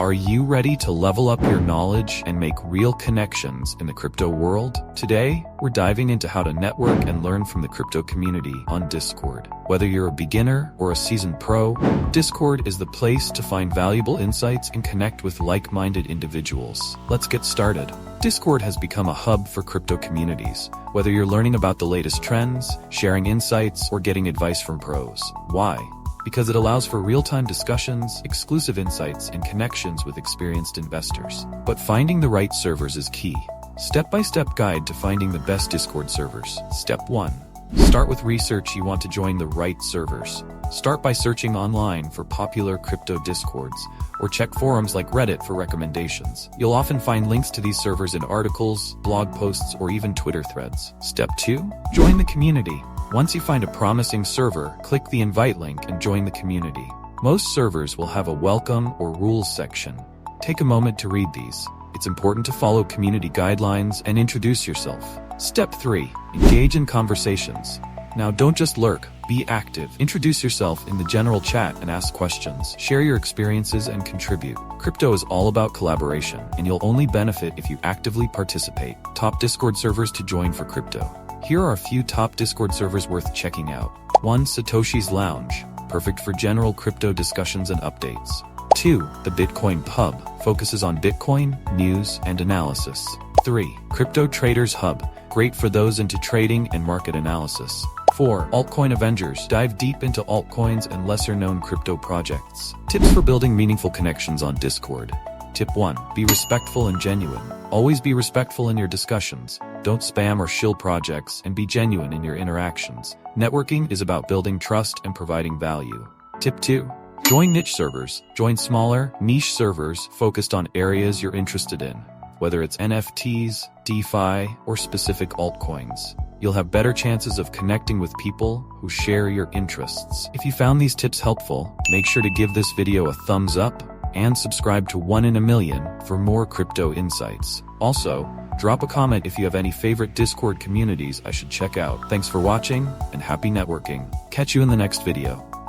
Are you ready to level up your knowledge and make real connections in the crypto world? Today, we're diving into how to network and learn from the crypto community on Discord. Whether you're a beginner or a seasoned pro, Discord is the place to find valuable insights and connect with like-minded individuals. Let's get started. Discord has become a hub for crypto communities. Whether you're learning about the latest trends, sharing insights, or getting advice from pros. Why? Because it allows for real-time discussions, exclusive insights, and connections with experienced investors. But finding the right servers is key. Step-by-step guide to finding the best Discord servers. Step 1. Start with research. You want to join the right servers. Start by searching online for popular crypto Discords, or check forums like Reddit for recommendations. You'll often find links to these servers in articles, blog posts, or even Twitter threads. Step 2. Join the community. Once you find a promising server, click the invite link and join the community. Most servers will have a welcome or rules section. Take a moment to read these. It's important to follow community guidelines and introduce yourself. Step 3. Engage in conversations. Now don't just lurk, be active. Introduce yourself in the general chat and ask questions. Share your experiences and contribute. Crypto is all about collaboration, and you'll only benefit if you actively participate. Top Discord servers to join for crypto. Here are a few top Discord servers worth checking out. 1. Satoshi's Lounge, perfect for general crypto discussions and updates. 2. The Bitcoin Pub, focuses on Bitcoin, news, and analysis. 3. Crypto Traders Hub, great for those into trading and market analysis. 4. Altcoin Avengers, dive deep into altcoins and lesser-known crypto projects. Tips for building meaningful connections on Discord. Tip 1. Be respectful and genuine. Always be respectful in your discussions. Don't spam or shill projects, and be genuine in your interactions. Networking is about building trust and providing value. Tip 2. Join niche servers. Join smaller, niche servers focused on areas you're interested in, whether it's NFTs, DeFi, or specific altcoins. You'll have better chances of connecting with people who share your interests. If you found these tips helpful, make sure to give this video a thumbs up and subscribe to 1 in a Million for more crypto insights. Also, drop a comment if you have any favorite Discord communities I should check out. Thanks for watching, and happy networking. Catch you in the next video.